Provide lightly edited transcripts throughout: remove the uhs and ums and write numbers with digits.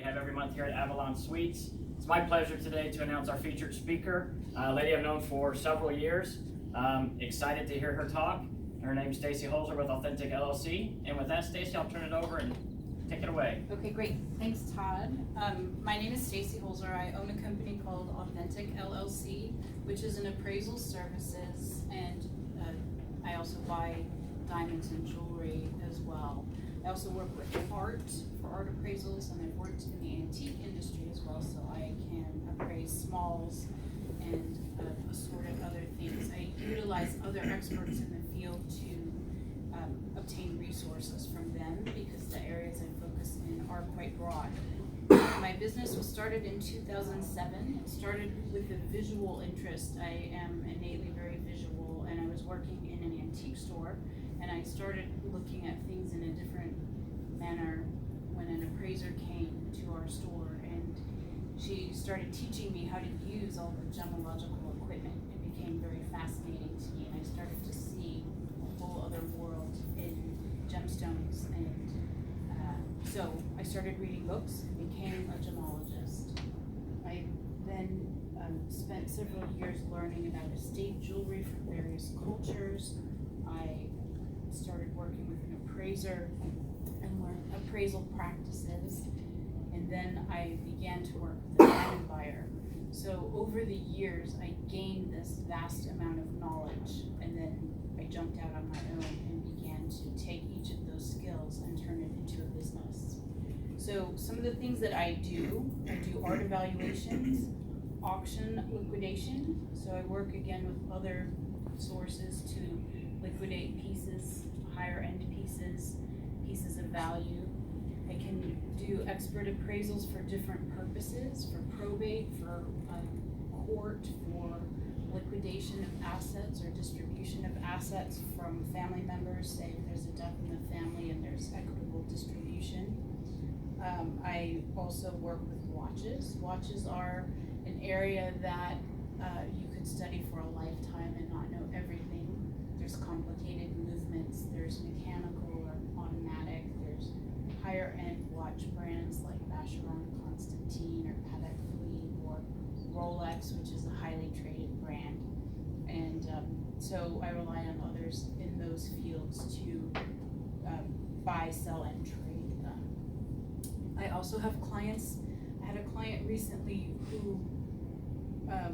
have every month here at Avalon Suites. It's my pleasure today to announce our featured speaker, a lady I've known for several years. Excited to hear her talk. Her name's Stacey Holzer with Authentic LLC. And with that, Stacey, I'll turn it over and take it away. Okay, great. Thanks, Todd. My name is Stacey Holzer. I own a company called Authentic LLC, which is an appraisal services, and I also buy diamonds and jewelry as well. I also work with art for art appraisals, and I've worked in the antique industry as well, so I can appraise smalls and assorted other things. I utilize other experts in the field to obtain resources from them because the areas I focus in are quite broad. My business was started in 2007. It started with a visual interest. I am innately very visual, and I was working in an antique store, and I started looking at things in a different manner when an appraiser came to our store, and she started teaching me how to use all the gemological equipment. It became very fascinating to me, and I started to see a whole other world in gemstones, and so I started reading books and became a gemologist. I then spent several years learning about estate jewelry from various cultures. I started working with an appraiser and learned appraisal practices, and then I began to work with a diamond buyer. So over the years, I gained this vast amount of knowledge, and then I jumped out on my own and began to take each of those skills and turn it into a business. So some of the things that I do art evaluations, auction liquidation. So I work again with other sources to liquidate pieces, higher end pieces of value. I can do expert appraisals for different purposes, for probate, for court, for liquidation of assets or distribution of assets from family members. Say if there's a death in the family and there's equitable distribution. I also work with watches. Watches are an area that you could study for a lifetime and not know everything. There's complicated movements, there's mechanical or automatic, there's higher end watch brands like Vacheron Constantine or Patek Philippe or Rolex, which is a highly traded brand. And so I rely on others in those fields to buy, sell, and trade them. I also have clients. I had a client recently who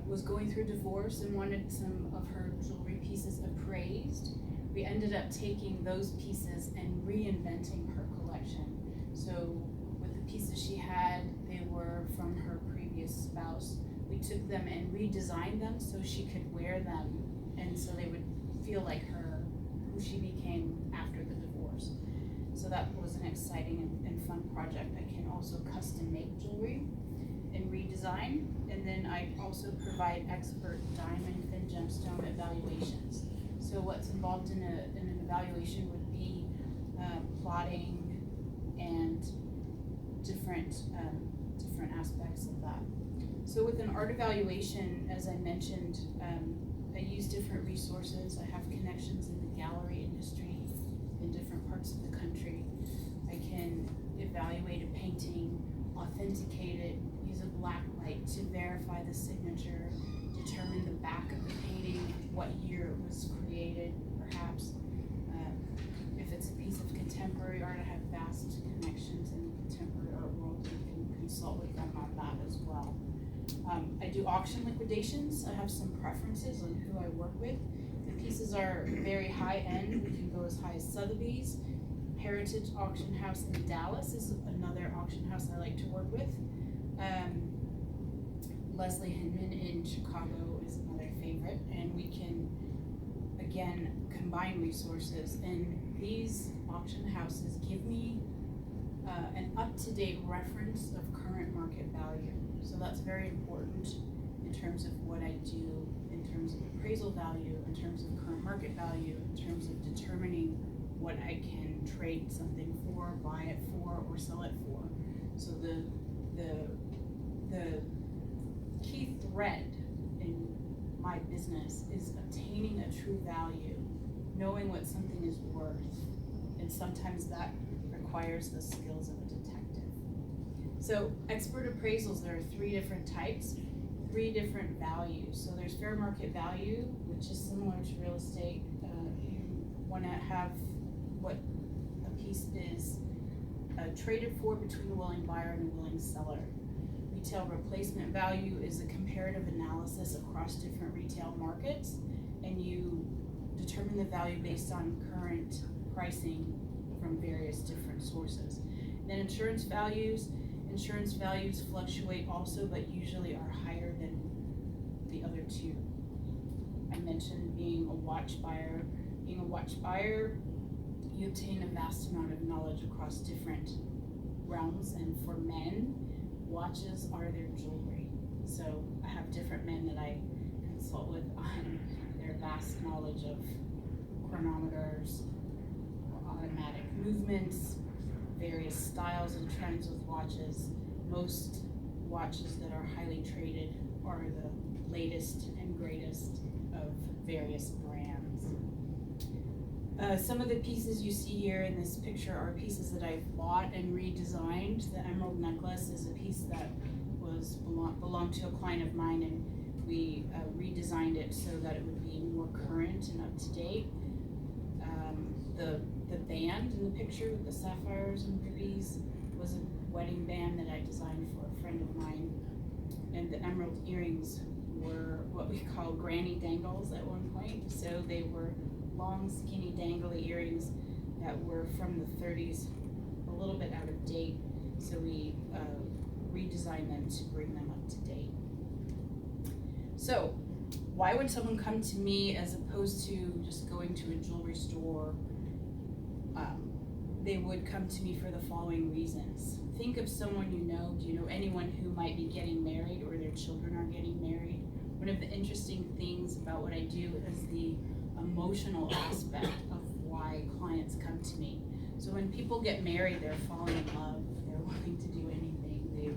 was going through divorce and wanted some of her jewelry pieces appraised. We ended up taking those pieces and reinventing her collection. So with the pieces she had, they were from her previous spouse. We took them and redesigned them so she could wear them, and so they would feel like her, who she became after the divorce. So that was an exciting and fun project. I can also custom make jewelry and redesign, and then I also provide expert diamond and gemstone evaluations. So what's involved in an evaluation would be plotting and different aspects of that. So with an art evaluation, as I mentioned, I use different resources. I have connections in the gallery industry in different parts of the country. I can evaluate a painting, authenticate it, use a black light to verify the signature, determine the back of the painting, what year it was created, perhaps. If it's a piece of contemporary art, I have vast connections in the contemporary art world. You can consult with them on that as well. I do auction liquidations. I have some preferences on who I work with. The pieces are very high end. We can go as high as Sotheby's. Heritage Auction House in Dallas is another auction house I like to work with. Leslie Hinman in Chicago is another favorite, and we can again combine resources, and these auction houses give me an up-to-date reference of current market value. So that's very important in terms of what I do, in terms of appraisal value, in terms of current market value, in terms of determining what I can trade something for, buy it for, or sell it for. So the key thread in my business is obtaining a true value, knowing what something is worth, and sometimes that requires the skills of a detective. So expert appraisals, there are 3 different types, 3 different values. So there's fair market value, which is similar to real estate. You wanna have what a piece is traded for between a willing buyer and a willing seller. Retail replacement value is a comparative analysis across different retail markets, and you determine the value based on current pricing from various different sources. Then insurance values fluctuate also, but usually are higher than the other 2. I mentioned being a watch buyer. Being a watch buyer, you obtain a vast amount of knowledge across different realms, and for men, watches are their jewelry. So I have different men that I consult with on their vast knowledge of chronometers, automatic movements, various styles and trends with watches. Most watches that are highly traded are the latest and greatest of various brands. Some of the pieces you see here in this picture are pieces that I've bought and redesigned. The emerald necklace is a piece that belonged to a client of mine, and we redesigned it so that it would be more current and up to date. The band in the picture with the sapphires and rubies was a wedding band that I designed for a friend of mine, and the emerald earrings were what we call granny dangles at one point. So they were long, skinny, dangly earrings that were from the 30s, a little bit out of date. So we redesigned them to bring them up to date. So why would someone come to me as opposed to just going to a jewelry store? They would come to me for the following reasons. Think of someone you know. Do you know anyone who might be getting married or their children are getting married? One of the interesting things about what I do is the emotional aspect of why clients come to me. So when people get married, they're falling in love, they're willing to do anything. They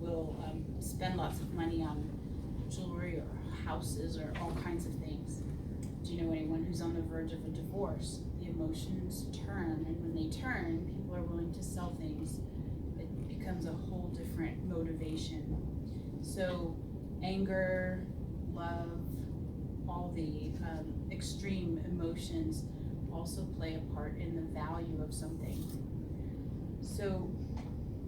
will spend lots of money on jewelry or houses or all kinds of things. Do you know anyone who's on the verge of a divorce? The emotions turn, and when they turn, people are willing to sell things. It becomes a whole different motivation. So anger, love, all the extreme emotions also play a part in the value of something. So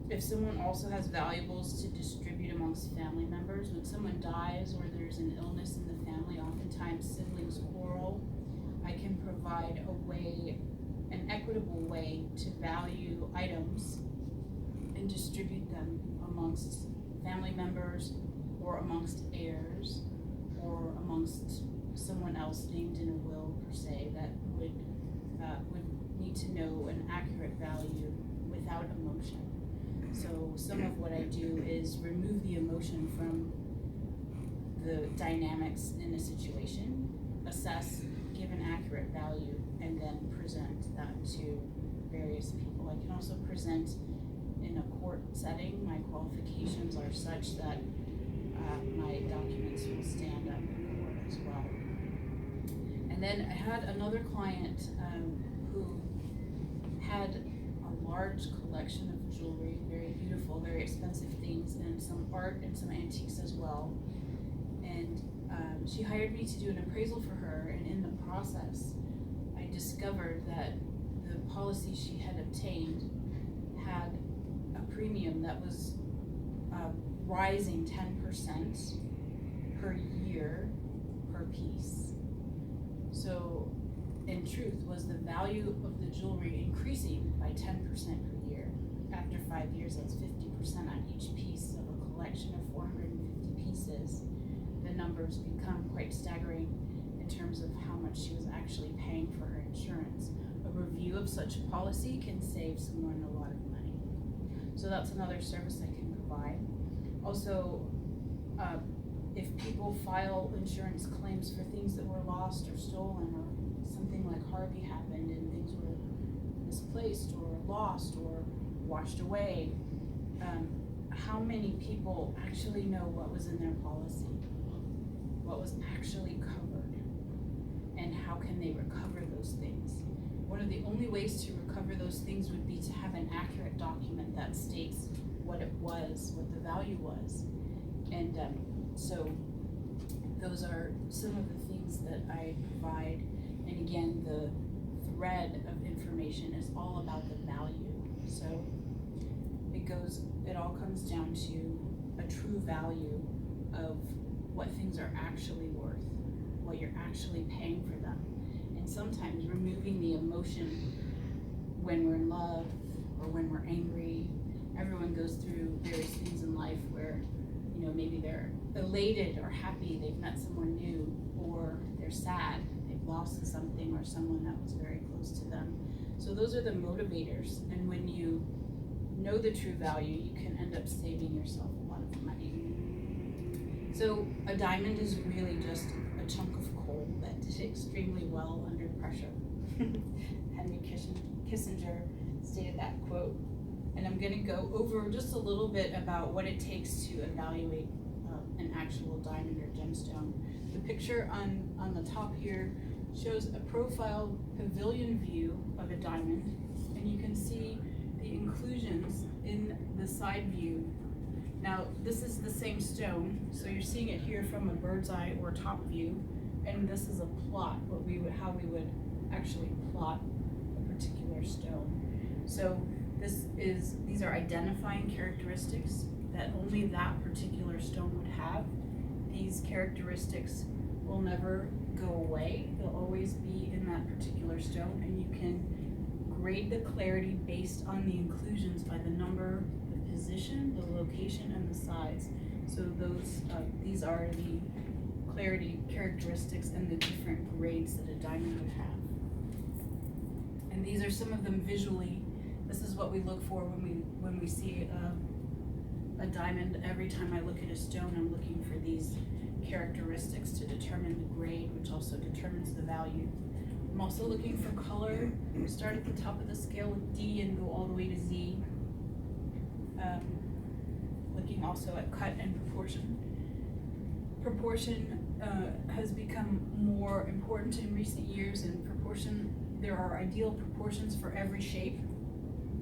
if someone also has valuables to distribute amongst family members, when someone dies or there's an illness in the family, oftentimes siblings quarrel, I can provide a way, an equitable way to value items and distribute them amongst family members or amongst heirs or amongst someone else named in a will per se that would need to know an accurate value without emotion. So some of what I do is remove the emotion from the dynamics in a situation, assess, give an accurate value, and then present that to various people. I can also present in a court setting. My qualifications are such that my documents will stand up in court as well. And then I had another client who had a large collection of jewelry, very beautiful, very expensive things, and some art and some antiques as well. And she hired me to do an appraisal for her, and in the process, I discovered that the policy she had obtained had a premium that was rising 10% per year per piece. So in truth, was the value of the jewelry increasing by 10% per year. After 5 years, that's 50% on each piece of a collection of 450 pieces. The numbers become quite staggering in terms of how much she was actually paying for her insurance. A review of such a policy can save someone a lot of money. So that's another service I can provide. Also, if people file insurance claims for things that were lost or stolen, or something like Harvey happened and things were misplaced or lost or washed away, how many people actually know what was in their policy, what was actually covered, and how can they recover those things? One of the only ways to recover those things would be to have an accurate document that states what it was, what the value was. And so those are some of the things that I provide. And again, the thread of information is all about the value. So it all comes down to a true value of what things are actually worth, what you're actually paying for them. And sometimes removing the emotion when we're in love or when we're angry. Everyone goes through various things in life where, you know, maybe they're elated or happy, they've met someone new, or they're sad, they've lost something or someone that was very close to them. So those are the motivators. And when you know the true value, you can end up saving yourself a lot of money. So a diamond is really just a chunk of coal that did extremely well under pressure. Henry Kissinger stated that quote. And I'm going to go over just a little bit about what it takes to evaluate an actual diamond or gemstone. The picture on the top here shows a profile pavilion view of a diamond, and you can see the inclusions in the side view. Now, this is the same stone, so you're seeing it here from a bird's eye or top view, and this is a plot, how we would actually plot a particular stone. So these are identifying characteristics that only that particular stone would have. These characteristics will never go away. They'll always be in that particular stone, and you can grade the clarity based on the inclusions by the number, the position, the location, and the size. So these are the clarity characteristics and the different grades that a diamond would have. And these are some of them visually. This is what we look for when we see a diamond. Every time I look at a stone, I'm looking for these characteristics to determine the grade, which also determines the value. I'm also looking for color. Start at the top of the scale with D and go all the way to Z. Looking also at cut and proportion. Proportion has become more important in recent years. In proportion, there are ideal proportions for every shape,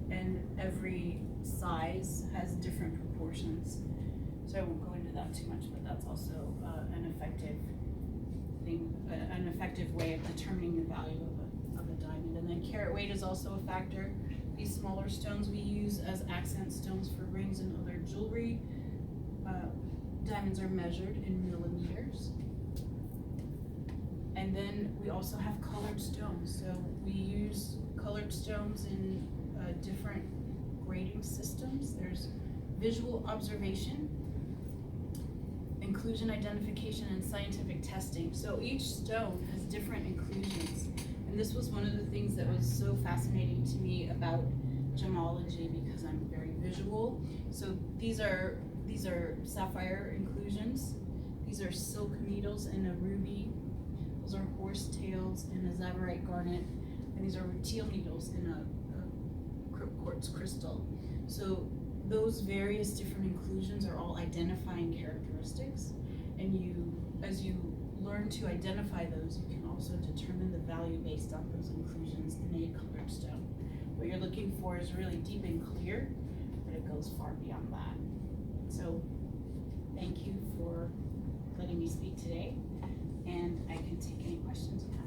and every size has different proportions. So I won't go into that too much, but that's also an effective way of determining the value of a diamond. And then carat weight is also a factor. These smaller stones we use as accent stones for rings and other jewelry. Diamonds are measured in millimeters. And then we also have colored stones. So we use colored stones in different grading systems. There's visual observation, inclusion identification, and scientific testing. So each stone has different inclusions. And this was one of the things that was so fascinating to me about gemology, because I'm very visual. So these are sapphire inclusions. These are silk needles and a ruby. Those are horse tails and a zavarite garnet. And these are teal needles in a quartz crystal. So those various different inclusions are all identifying characteristics, and as you learn to identify those, you can also determine the value based on those inclusions in a colored stone. What you're looking for is really deep and clear, but it goes far beyond that. So thank you for letting me speak today, and I can take any questions you have.